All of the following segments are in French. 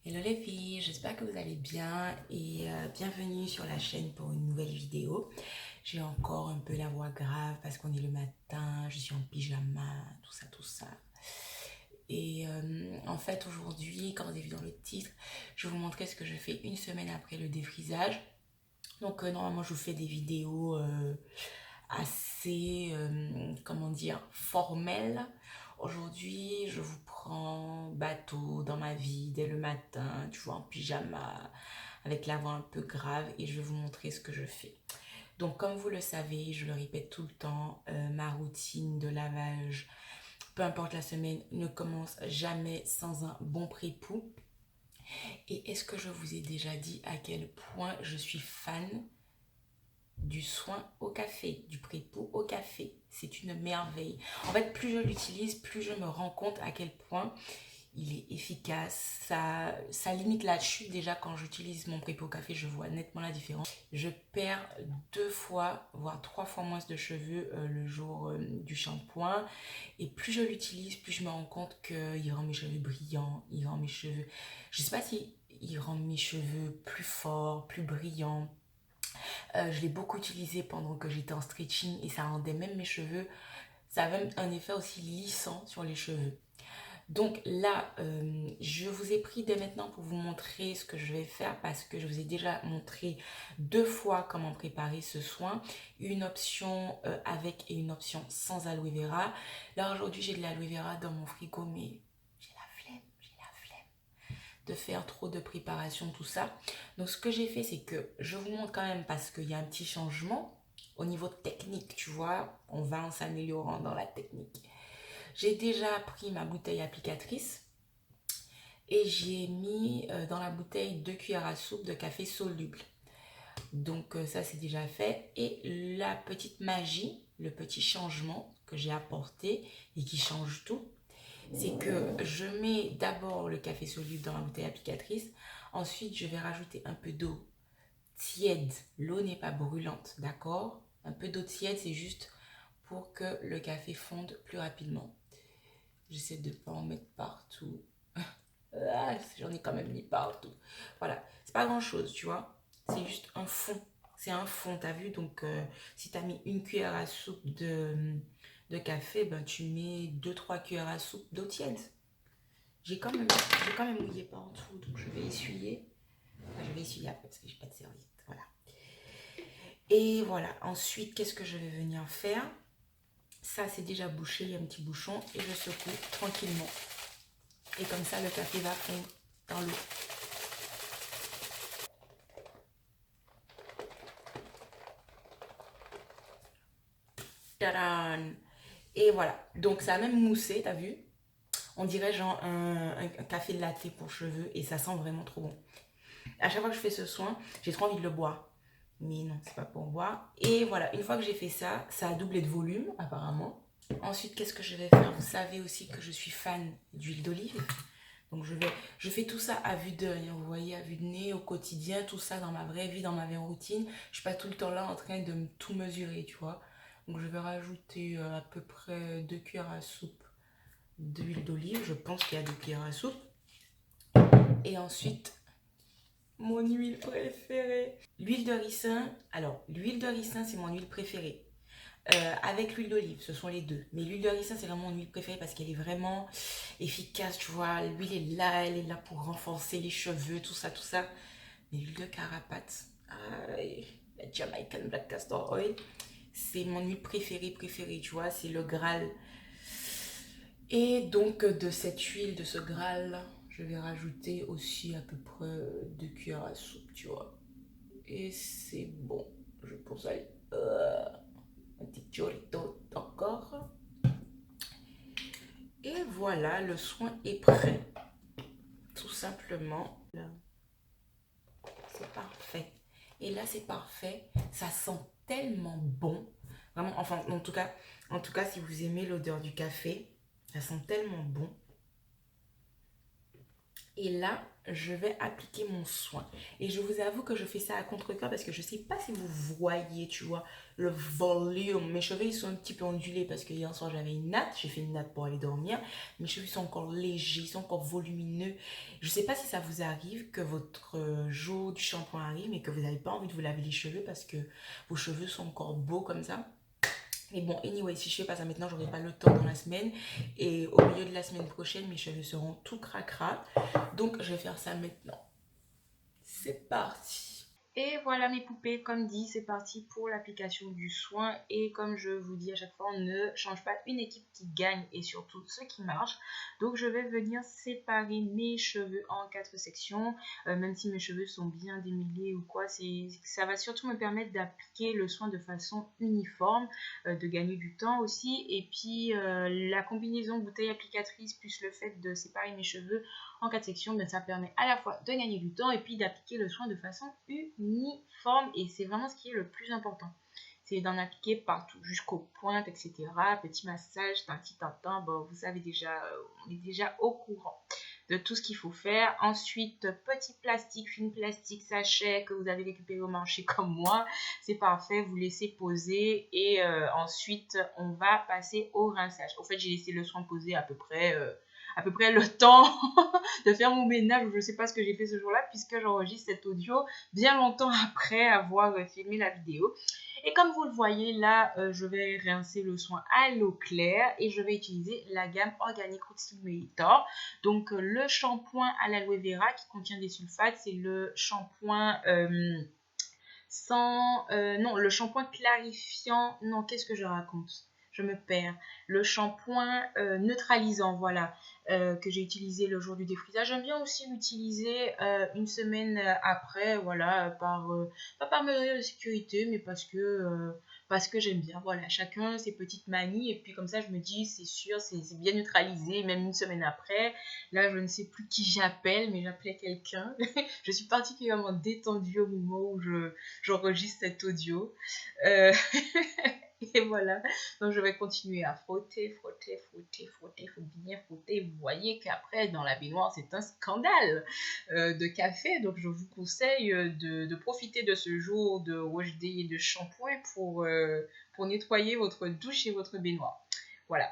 Hello les filles, j'espère que vous allez bien et bienvenue sur la chaîne pour une nouvelle vidéo. J'ai encore un peu la voix grave parce qu'on est le matin, je suis en pyjama, tout ça, tout ça. Et en fait aujourd'hui, comme vous avez vu dans le titre, je vais vous montrer ce que je fais une semaine après le défrisage. Donc normalement je vous fais des vidéos assez, comment dire, formelles. Aujourd'hui, je vous prends bateau dans ma vie dès le matin, tu vois, en pyjama, avec la voix un peu grave et je vais vous montrer ce que je fais. Donc, comme vous le savez, je le répète tout le temps, ma routine de lavage, peu importe la semaine, ne commence jamais sans un bon pré-poux. Et est-ce que je vous ai déjà dit à quel point je suis fan du soin au café, du pré-poux au café? C'est une merveille. En fait, plus je l'utilise, plus je me rends compte à quel point il est efficace. Ça limite la chute. Déjà, quand j'utilise mon pré-poux au café, je vois nettement la différence. Je perds 2 fois, voire 3 fois moins de cheveux le jour du shampoing. Et plus je l'utilise, plus je me rends compte qu'il rend mes cheveux brillants. Il rend mes cheveux... Je sais pas si il rend mes cheveux plus forts, plus brillants. Je l'ai beaucoup utilisé pendant que j'étais en stretching et ça rendait même mes cheveux, ça avait un effet aussi lissant sur les cheveux. Donc là, je vous ai pris dès maintenant pour vous montrer ce que je vais faire parce que je vous ai déjà montré 2 fois comment préparer ce soin. Une option avec et une option sans aloe vera. Là aujourd'hui, j'ai de l'aloe vera dans mon frigo, mais j'ai la flemme de faire trop de préparation, tout ça. Donc ce que j'ai fait, c'est que je vous montre quand même parce qu'il y a un petit changement au niveau technique, tu vois. On va en s'améliorant dans la technique. J'ai déjà pris ma bouteille applicatrice et j'ai mis dans la bouteille 2 cuillères à soupe de café soluble. Donc ça c'est déjà fait. Et la petite magie, le petit changement que j'ai apporté et qui change tout, c'est que je mets d'abord le café soluble dans la bouteille applicatrice. Ensuite, je vais rajouter un peu d'eau tiède. L'eau n'est pas brûlante, d'accord? Un peu d'eau tiède, c'est juste pour que le café fonde plus rapidement. J'essaie de ne pas en mettre partout. Ah, j'en ai quand même mis partout. Voilà, c'est pas grand chose, tu vois. C'est juste un fond. C'est un fond, t'as vu? Donc, si t'as mis une cuillère à soupe de café, ben, tu mets 2-3 cuillères à soupe d'eau tiède. J'ai quand même mouillé partout, donc je vais essuyer. Enfin, je vais essuyer après parce que j'ai pas de serviette. Voilà. Et voilà. Ensuite, qu'est-ce que je vais venir faire? Ça, c'est déjà bouché, il y a un petit bouchon et je secoue tranquillement. Et comme ça, le café va fondre dans l'eau. Tadam! Et voilà. Donc, ça a même moussé, t'as vu? On dirait genre un café latte pour cheveux et ça sent vraiment trop bon. À chaque fois que je fais ce soin, j'ai trop envie de le boire. Mais non, c'est pas pour boire. Et voilà, une fois que j'ai fait ça, ça a doublé de volume apparemment. Ensuite, qu'est-ce que je vais faire? Vous savez aussi que je suis fan d'huile d'olive. Donc je fais tout ça à vue d'œil, hein, vous voyez, à vue de nez, au quotidien, tout ça dans ma vraie vie, dans ma vraie routine. Je suis pas tout le temps là en train de tout mesurer, tu vois. Donc je vais rajouter à peu près 2 cuillères à soupe d'huile d'olive. Je pense qu'il y a 2 cuillères à soupe. Et ensuite, mon huile préférée. L'huile de ricin. Alors, l'huile de ricin, c'est mon huile préférée. Avec l'huile d'olive, ce sont les deux. Mais l'huile de ricin, c'est vraiment mon huile préférée parce qu'elle est vraiment efficace, tu vois. L'huile est là, elle est là pour renforcer les cheveux, tout ça, tout ça. Mais l'huile de carapate, la Jamaican Black Castor Oil, c'est mon huile préférée, tu vois. C'est le Graal. Et donc, de cette huile, de ce Graal, je vais rajouter aussi à peu près 2 cuillères à soupe, tu vois. Et c'est bon. Je pense aller un petit chorito encore. Et voilà, le soin est prêt. Tout simplement. C'est parfait. Et là, c'est parfait. Ça sent tellement bon. Vraiment, enfin, en tout cas, si vous aimez l'odeur du café, ça sent tellement bon. Et là, je vais appliquer mon soin. Et je vous avoue que je fais ça à contre-cœur parce que je ne sais pas si vous voyez, tu vois, le volume. Mes cheveux, ils sont un petit peu ondulés parce que hier soir, j'avais une natte. J'ai fait une natte pour aller dormir. Mes cheveux sont encore légers, ils sont encore volumineux. Je ne sais pas si ça vous arrive que votre jour du shampoing arrive mais que vous n'avez pas envie de vous laver les cheveux parce que vos cheveux sont encore beaux comme ça. Mais bon, anyway, si je fais pas ça maintenant, j'aurai pas le temps dans la semaine. Et au milieu de la semaine prochaine, mes cheveux seront tout cracra. Donc, je vais faire ça maintenant. C'est parti. Et voilà mes poupées, comme dit, c'est parti pour l'application du soin. Et comme je vous dis à chaque fois, on ne change pas une équipe qui gagne et surtout ceux qui marchent. Donc je vais venir séparer mes cheveux en 4 sections. Même si mes cheveux sont bien démêlés ou quoi, ça va surtout me permettre d'appliquer le soin de façon uniforme, de gagner du temps aussi. Et puis la combinaison bouteille applicatrice plus le fait de séparer mes cheveux en 4 sections, ben, ça permet à la fois de gagner du temps et puis d'appliquer le soin de façon uniforme. Et c'est vraiment ce qui est le plus important. C'est d'en appliquer partout, jusqu'aux pointes, etc. Petit massage, tinti tintin, bon, vous savez déjà, on est déjà au courant de tout ce qu'il faut faire. Ensuite, petit plastique, film plastique, sachet que vous avez récupéré au marché comme moi. C'est parfait, vous laissez poser et ensuite, on va passer au rinçage. Au fait, j'ai laissé le soin poser à peu près le temps de faire mon ménage. Je ne sais pas ce que j'ai fait ce jour-là puisque j'enregistre cet audio bien longtemps après avoir filmé la vidéo. Et comme vous le voyez là, je vais rincer le soin à l'eau claire et je vais utiliser la gamme Organic Root Stimulator. Donc le shampoing à l'aloe vera qui contient des sulfates, c'est le shampoing non, le shampoing clarifiant. Non, qu'est-ce que je raconte? Je me perds. Le shampoing neutralisant, voilà, que j'ai utilisé le jour du défrisage. J'aime bien aussi l'utiliser une semaine après, voilà, pas par mesure de sécurité, mais parce que j'aime bien. Voilà, chacun ses petites manies. Et puis comme ça, je me dis, c'est sûr, c'est bien neutralisé, même une semaine après. Là, je ne sais plus qui j'appelle, mais j'appelais quelqu'un. Je suis particulièrement détendue au moment où j'enregistre cet audio. Euh, et voilà, donc je vais continuer à frotter, frotter, frotter, frotter, faut bien frotter. Vous voyez qu'après, dans la baignoire, c'est un scandale de café. Donc je vous conseille de profiter de ce jour de wash day et de shampoing pour nettoyer votre douche et votre baignoire. Voilà.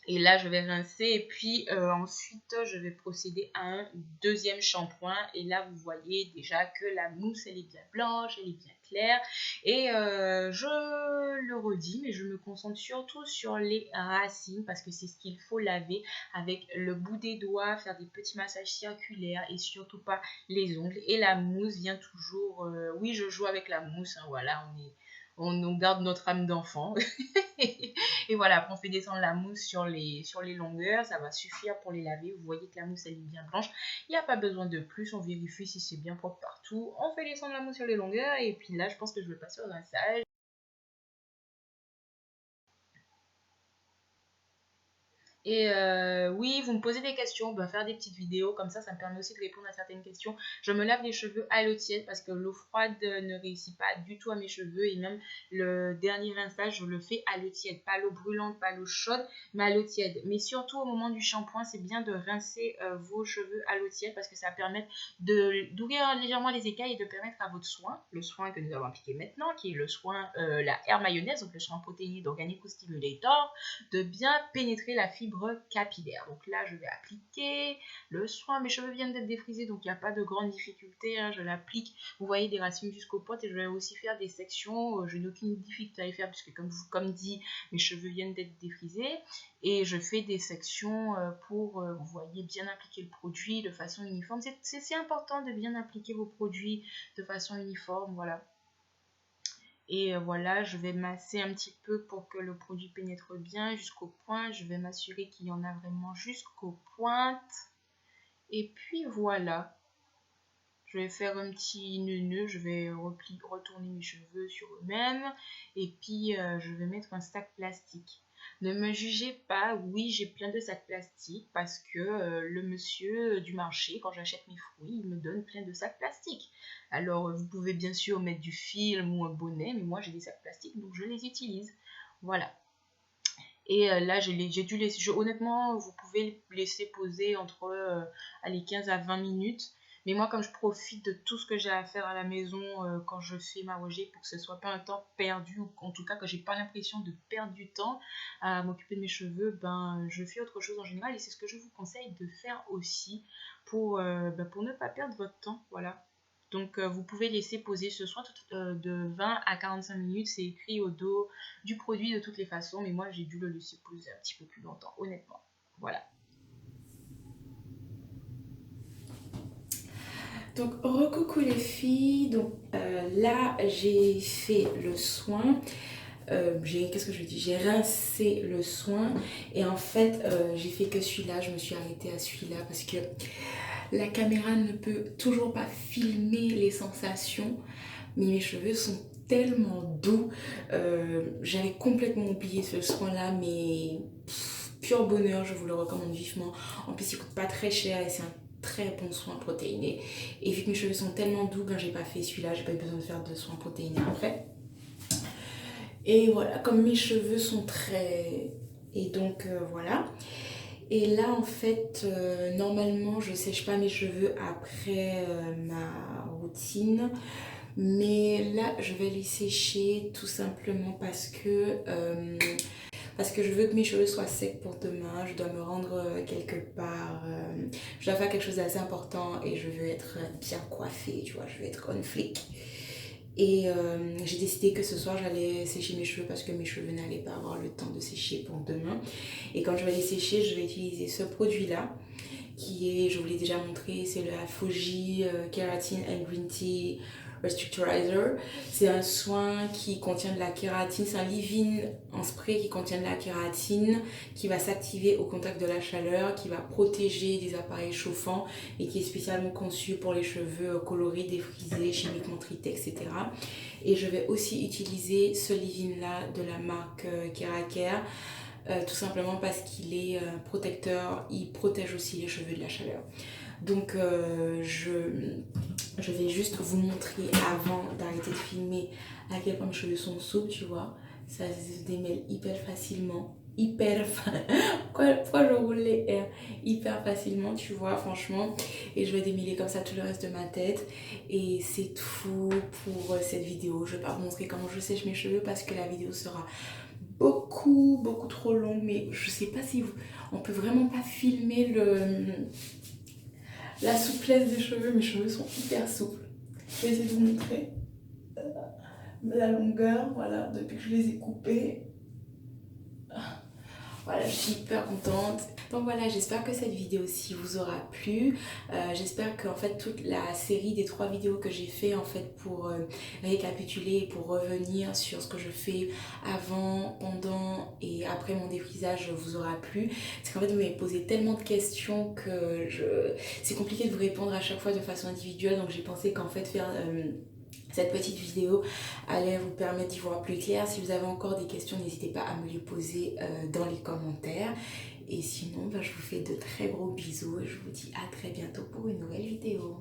Et là, je vais rincer et puis ensuite, je vais procéder à un deuxième shampoing. Et là, vous voyez déjà que la mousse, elle est bien blanche, elle est bien claire. Et je le redis, mais je me concentre surtout sur les racines parce que c'est ce qu'il faut laver avec le bout des doigts, faire des petits massages circulaires et surtout pas les ongles. Et la mousse vient toujours... oui, je joue avec la mousse, hein, voilà, on garde notre âme d'enfant. Et voilà, après on fait descendre la mousse sur les longueurs, ça va suffire pour les laver. Vous voyez que la mousse elle est bien blanche, il n'y a pas besoin de plus, on vérifie si c'est bien propre partout. On fait descendre la mousse sur les longueurs et puis là je pense que je vais passer au rinçage. Et oui, vous me posez des questions, ben, faire des petites vidéos, comme ça me permet aussi de répondre à certaines questions. Je me lave les cheveux à l'eau tiède parce que l'eau froide ne réussit pas du tout à mes cheveux. Et même le dernier rinçage, je le fais à l'eau tiède, pas l'eau brûlante, pas l'eau chaude, mais à l'eau tiède. Mais surtout au moment du shampoing, c'est bien de rincer vos cheveux à l'eau tiède parce que ça permet d'ouvrir légèrement les écailles et de permettre à votre soin, le soin que nous avons appliqué maintenant, qui est le soin, la Air Mayonnaise, donc le soin protéiné d'Organic Stimulator, de bien pénétrer la fibre capillaire. Donc là, je vais appliquer le soin. Mes cheveux viennent d'être défrisés, donc il n'y a pas de grande difficulté. Hein. Je l'applique, vous voyez, des racines jusqu'aux pointes et je vais aussi faire des sections. Je n'ai aucune difficulté à les faire puisque, comme dit, mes cheveux viennent d'être défrisés. Et je fais des sections pour, vous voyez, bien appliquer le produit de façon uniforme. C'est important de bien appliquer vos produits de façon uniforme, voilà. Et voilà, je vais masser un petit peu pour que le produit pénètre bien jusqu'aux pointes. Je vais m'assurer qu'il y en a vraiment jusqu'aux pointes. Et puis voilà, je vais faire un petit nœud, je vais retourner mes cheveux sur eux-mêmes. Et puis je vais mettre un sac plastique. Ne me jugez pas, oui j'ai plein de sacs plastiques parce que le monsieur du marché, quand j'achète mes fruits, il me donne plein de sacs plastiques. Alors vous pouvez bien sûr mettre du film ou un bonnet, mais moi j'ai des sacs plastiques donc je les utilise. Voilà. Et là, j'ai dû laisser, honnêtement, vous pouvez laisser poser entre allez, 15 à 20 minutes. Mais moi, comme je profite de tout ce que j'ai à faire à la maison quand je fais ma rangée pour que ce soit pas un temps perdu, ou en tout cas que j'ai pas l'impression de perdre du temps à m'occuper de mes cheveux, ben je fais autre chose en général et c'est ce que je vous conseille de faire aussi pour ne pas perdre votre temps. Voilà. Donc, vous pouvez laisser poser ce soin de 20 à 45 minutes. C'est écrit au dos du produit de toutes les façons. Mais moi, j'ai dû le laisser poser un petit peu plus longtemps, honnêtement. Voilà. Donc, recoucou les filles. Donc, là, j'ai fait le soin. Qu'est-ce que je dis? J'ai rincé le soin. Et en fait, j'ai fait que celui-là. Je me suis arrêtée à celui-là parce que la caméra ne peut toujours pas filmer les sensations. Mais mes cheveux sont tellement doux. J'avais complètement oublié ce soin-là, mais pur bonheur, je vous le recommande vivement. En plus, il coûte pas très cher et c'est un très bon soin protéiné. Et vu que mes cheveux sont tellement doux, ben, j'ai pas fait celui-là, j'ai pas eu besoin de faire de soins protéinés après. Et voilà, comme mes cheveux sont très... Et donc voilà. Et là, en fait, normalement, je sèche pas mes cheveux après ma routine. Mais là, je vais les sécher tout simplement parce que je veux que mes cheveux soient secs pour demain. Je dois me rendre quelque part. Je dois faire quelque chose d'assez important et je veux être bien coiffée, tu vois. Je veux être on flic. Et j'ai décidé que ce soir, j'allais sécher mes cheveux parce que mes cheveux n'allaient pas avoir le temps de sécher pour demain. Et quand je vais les sécher, je vais utiliser ce produit-là qui est, je vous l'ai déjà montré, c'est le Fuji Keratin and Green Tea Restructurizer. C'est un soin qui contient de la kératine, c'est un leave-in en spray qui contient de la kératine, qui va s'activer au contact de la chaleur, qui va protéger des appareils chauffants et qui est spécialement conçu pour les cheveux colorés, défrisés, chimiquement traités, etc. Et je vais aussi utiliser ce leave-in là de la marque Keracare. Tout simplement parce qu'il est protecteur, il protège aussi les cheveux de la chaleur. Donc je vais juste vous montrer avant d'arrêter de filmer à quel point mes cheveux sont souples, tu vois. Ça se démêle hyper facilement. Pourquoi je roule les airs hyper facilement, tu vois, franchement. Et je vais démêler comme ça tout le reste de ma tête. Et c'est tout pour cette vidéo. Je vais pas vous montrer comment je sèche mes cheveux parce que la vidéo sera beaucoup trop longue, mais je sais pas si on peut vraiment pas filmer la souplesse des cheveux. Mes cheveux sont hyper souples. Je vais essayer de vous montrer la longueur, voilà, depuis que je les ai coupés. Voilà, je suis hyper contente. Donc voilà, j'espère que cette vidéo-ci vous aura plu. J'espère qu'en fait toute la série des 3 vidéos que j'ai fait en fait pour récapituler et pour revenir sur ce que je fais avant, pendant et après mon défrisage vous aura plu. Parce qu'en fait vous m'avez posé tellement de questions que c'est compliqué de vous répondre à chaque fois de façon individuelle. Donc j'ai pensé qu'en fait faire... cette petite vidéo allait vous permettre d'y voir plus clair. Si vous avez encore des questions, n'hésitez pas à me les poser dans les commentaires. Et sinon, je vous fais de très gros bisous et je vous dis à très bientôt pour une nouvelle vidéo.